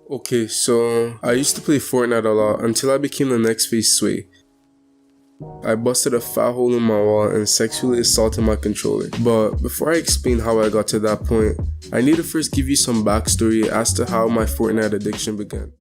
Okay, so I used to play Fortnite a lot until I became the next face Sway. I busted a fat hole in my wall and sexually assaulted my controller. But before I explain how I got to that point, I need to first give you some backstory as to how my Fortnite addiction began.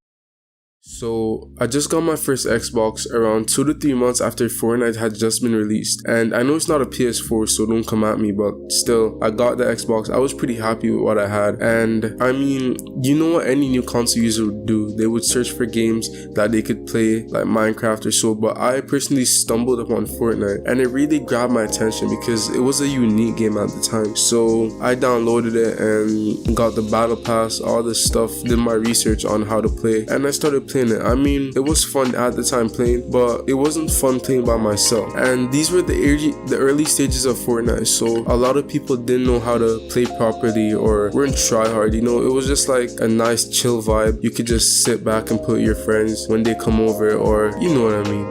So, I just got my first Xbox around 2 to 3 months after Fortnite had just been released. And I know it's not a PS4, so don't come at me, but still, I got the Xbox. I was pretty happy with what I had. And I mean, you know what any new console user would do? They would search for games that they could play, like Minecraft or so, but I personally stumbled upon Fortnite, and it really grabbed my attention because it was a unique game at the time. So, I downloaded it and got the battle pass, all this stuff, did my research on how to play, and I started playing it. I mean, it was fun at the time playing, but it wasn't fun playing by myself. And these were the early stages of Fortnite, so a lot of people didn't know how to play properly or weren't try hard, you know. It was just like a nice chill vibe. You could just sit back and play with your friends when they come over, or you know what I mean.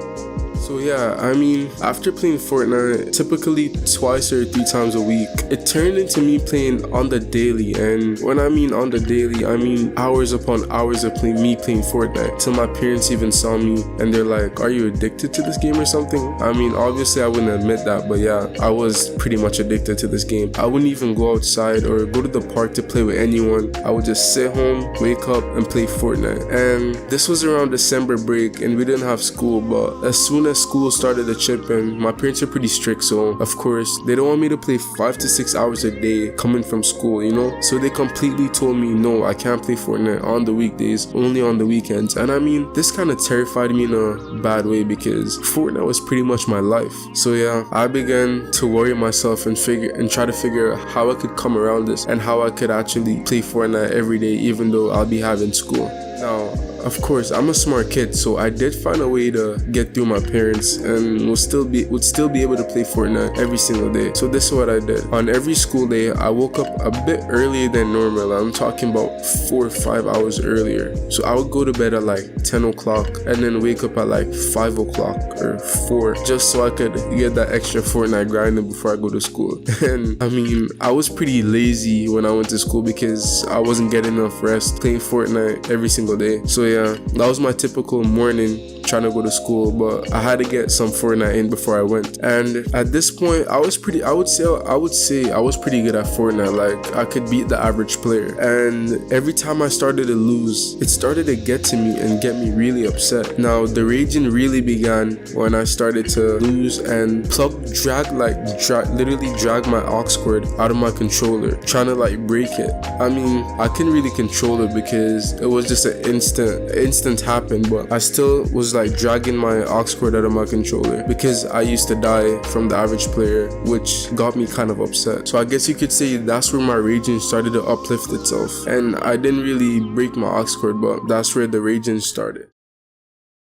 So yeah, I mean, after playing Fortnite typically twice or 3 times a week, it turned into me playing on the daily. And when I mean on the daily, I mean hours upon hours of playing Fortnite, till my parents even saw me and they're like, "Are you addicted to this game or something?" I mean, obviously I wouldn't admit that, but yeah, I was pretty much addicted to this game. I wouldn't even go outside or go to the park to play with anyone. I would just sit home, wake up, and play Fortnite. And this was around December break, and we didn't have school, but as soon as school started to chip in, my parents are pretty strict, so of course they don't want me to play 5 to 6 hours a day coming from school, you know. So they completely told me, no, I can't play Fortnite on the weekdays, only on the weekends. And I mean, this kind of terrified me in a bad way because Fortnite was pretty much my life. So yeah, I began to worry myself and try to figure out how I could come around this and how I could actually play Fortnite every day even though I'll be having school. Now, of course, I'm a smart kid, so I did find a way to get through my parents and would still be able to play Fortnite every single day. So this is what I did. On every school day, I woke up a bit earlier than normal. I'm talking about 4 or 5 hours earlier. So I would go to bed at like 10 o'clock and then wake up at like 5 o'clock or 4 just so I could get that extra Fortnite grinding before I go to school. And I mean, I was pretty lazy when I went to school because I wasn't getting enough rest playing Fortnite every single day. So yeah, that was my typical morning trying to go to school, but I had to get some Fortnite in before I went. And at this point, I would say I was pretty good at Fortnite. Like, I could beat the average player. And every time I started to lose, it started to get to me and get me really upset. Now, the raging really began when I started to lose and literally drag my aux cord out of my controller, trying to like break it. I mean, I couldn't really control it because it was just an instant happened, but I still was like dragging my aux cord out of my controller because I used to die from the average player, which got me kind of upset. So I guess you could say that's where my raging started to uplift itself. And I didn't really break my aux cord, but that's where the raging started.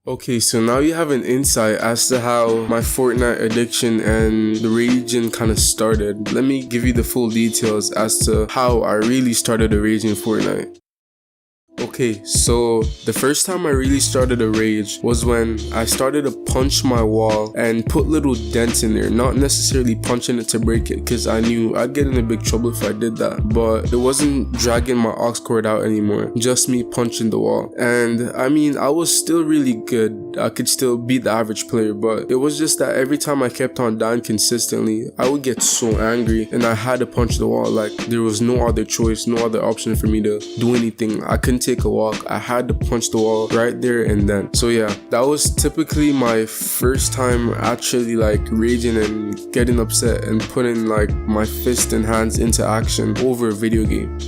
Okay, so now you have an insight as to how my Fortnite addiction and the raging kind of started. Let me give you the full details as to how I really started the raging Fortnite. Okay, so the first time I really started to rage was when I started to punch my wall and put little dents in there, not necessarily punching it to break it because I knew I'd get in big trouble if I did that, but it wasn't dragging my aux cord out anymore, just me punching the wall. And I mean, I was still really good, I could still beat the average player, but it was just that every time I kept on dying consistently, I would get so angry and I had to punch the wall. Like, there was no other choice, no other option for me to do anything. I couldn't take a walk, I had to punch the wall right there and then. So yeah, that was typically my first time actually like raging and getting upset and putting like my fist and hands into action over a video game.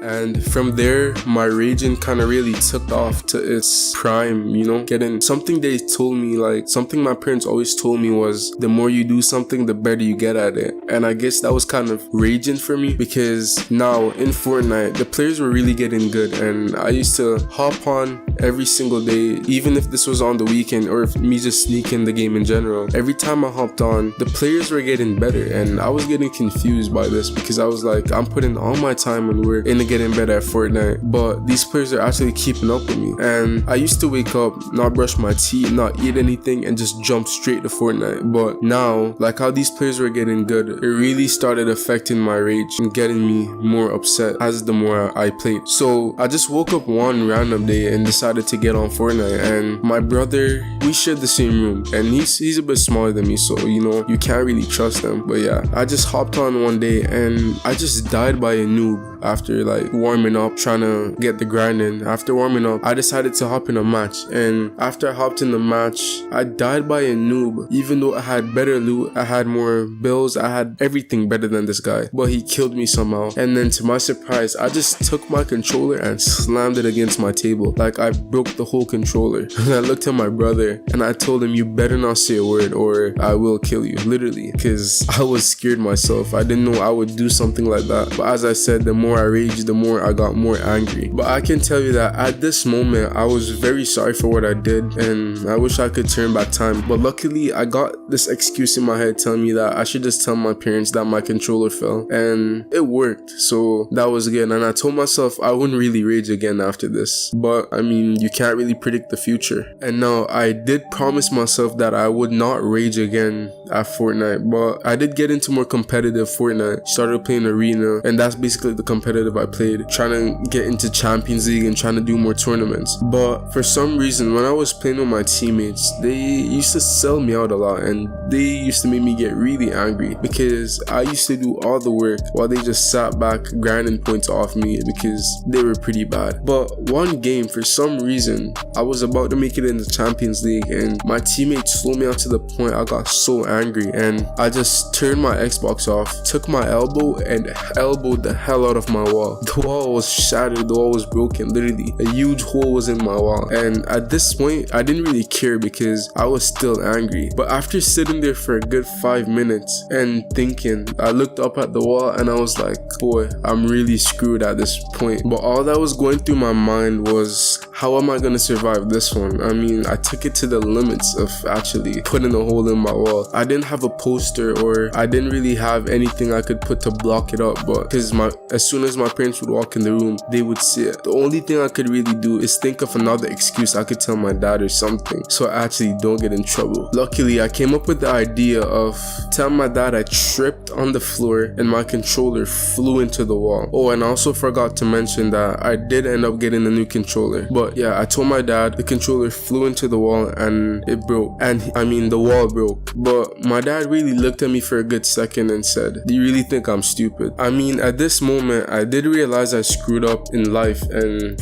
And from there, my raging kind of really took off to its prime, you know. Getting something they told me, like something my parents always told me was, the more you do something, the better you get at it. And I guess that was kind of raging for me because now in Fortnite, the players were really getting good. And I used to hop on every single day, even if this was on the weekend or if me just sneaking the game in general. Every time I hopped on, the players were getting better. And I was getting confused by this because I was like, I'm putting all my time and work into getting getting better at Fortnite, but these players are actually keeping up with me. And I used to wake up, not brush my teeth, not eat anything, and just jump straight to Fortnite. But now, like how these players were getting good, it really started affecting my rage and getting me more upset as the more I played. So I just woke up one random day and decided to get on Fortnite. And my brother, we shared the same room, and he's a bit smaller than me, so you know, you can't really trust him. But yeah, I just hopped on one day and I just died by a noob. After like warming up, trying to get the grind in. After warming up, I decided to hop in a match, and after I hopped in the match, I died by a noob. Even though I had better loot, I had more bills, I had everything better than this guy, but he killed me somehow. And then to my surprise, I just took my controller and slammed it against my table, like I broke the whole controller. And I looked at my brother and I told him, you better not say a word or I will kill you, literally, because I was scared myself. I didn't know I would do something like that. But as I said, the more I raged, the more I got more angry. But I can tell you that at this moment, I was very sorry for what I did, and I wish I could turn back time. But luckily, I got this excuse in my head telling me that I should just tell my parents that my controller fell, and it worked. So that was good, and I told myself I wouldn't really rage again after this. But I mean, you can't really predict the future. And now I did promise myself that I would not rage again at Fortnite, but I did get into more competitive Fortnite, started playing Arena, and that's basically the competitive I played, trying to get into Champions League and trying to do more tournaments. But for some reason, when I was playing with my teammates, they used to sell me out a lot, and they used to make me get really angry because I used to do all the work while they just sat back grinding points off me because they were pretty bad. But one game, for some reason, I was about to make it in the Champions League, and my teammates slowed me out to the point I got so angry, and I just turned my Xbox off, took my elbow and elbowed the hell out of my wall. The wall was shattered, the wall was broken, literally a huge hole was in my wall. And at this point, I didn't really care because I was still angry. But after sitting there for a good 5 minutes and thinking, I looked up at the wall and I was like, boy, I'm really screwed at this point. But all that was going through my mind was, how am I gonna survive this one? I mean, I took it to the limits of actually putting a hole in my wall. I didn't have a poster, or I didn't really have anything I could put to block it up, but because as soon as my parents would walk in the room, they would see it. The only thing I could really do is think of another excuse I could tell my dad or something, so I actually don't get in trouble. Luckily, I came up with the idea of telling my dad I tripped on the floor and my controller flew into the wall. Oh, and I also forgot to mention that I did end up getting a new controller. But yeah, I told my dad the controller flew into the wall and it broke. And I mean, the wall broke. But my dad really looked at me for a good second and said, do you really think I'm stupid? I mean, at this moment, I did realize I screwed up in life, and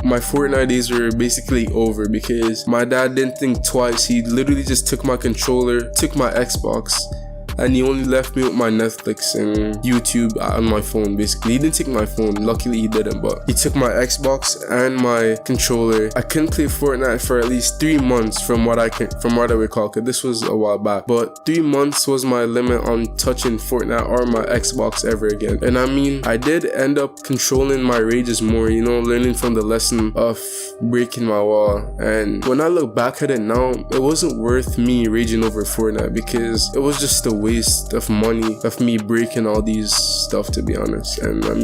my Fortnite days were basically over because my dad didn't think twice. He literally just took my controller, took my Xbox, and he only left me with my Netflix and YouTube on my phone. Basically, he didn't take my phone, luckily he didn't, but he took my Xbox and my controller. I couldn't play Fortnite for at least 3 months from what I recall, because this was a while back, but 3 months was my limit on touching Fortnite or my Xbox ever again. And I mean, I did end up controlling my rages more, you know, learning from the lesson of breaking my wall. And when I look back at it now, it wasn't worth me raging over Fortnite because it was just a waste of money of me breaking all these stuff, to be honest. And I'm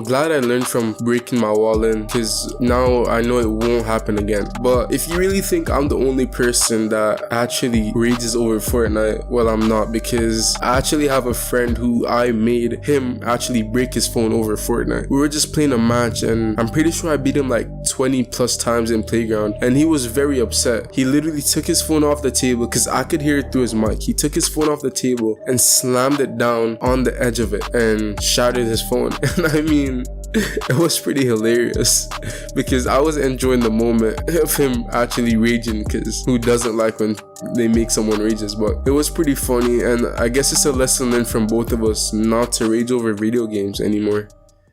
glad I learned from breaking my wall in, because now I know it won't happen again. But if you really think I'm the only person that actually rages over Fortnite, well, I'm not, because I actually have a friend who I made him actually break his phone over Fortnite. We were just playing a match and I'm pretty sure I beat him like 20 plus times in Playground, and he was very upset. He literally took his phone off the table because I could hear it through his mic. He took his phone off the table and slammed it down on the edge of it and shattered his phone. And I mean, it was pretty hilarious because I was enjoying the moment of him actually raging, because who doesn't like when they make someone rages? But it was pretty funny, and I guess it's a lesson learned from both of us not to rage over video games anymore.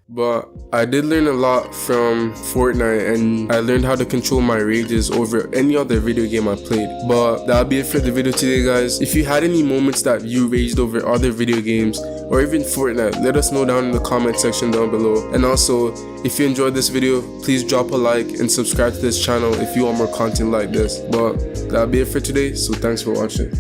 But I did learn a lot from Fortnite, and I learned how to control my rages over any other video game I played. But that'll be it for the video today, guys. If you had any moments that you raged over other video games or even Fortnite, let us know down in the comment section down below. And also, if you enjoyed this video, please drop a like and subscribe to this channel if you want more content like this. But that'll be it for today, so thanks for watching.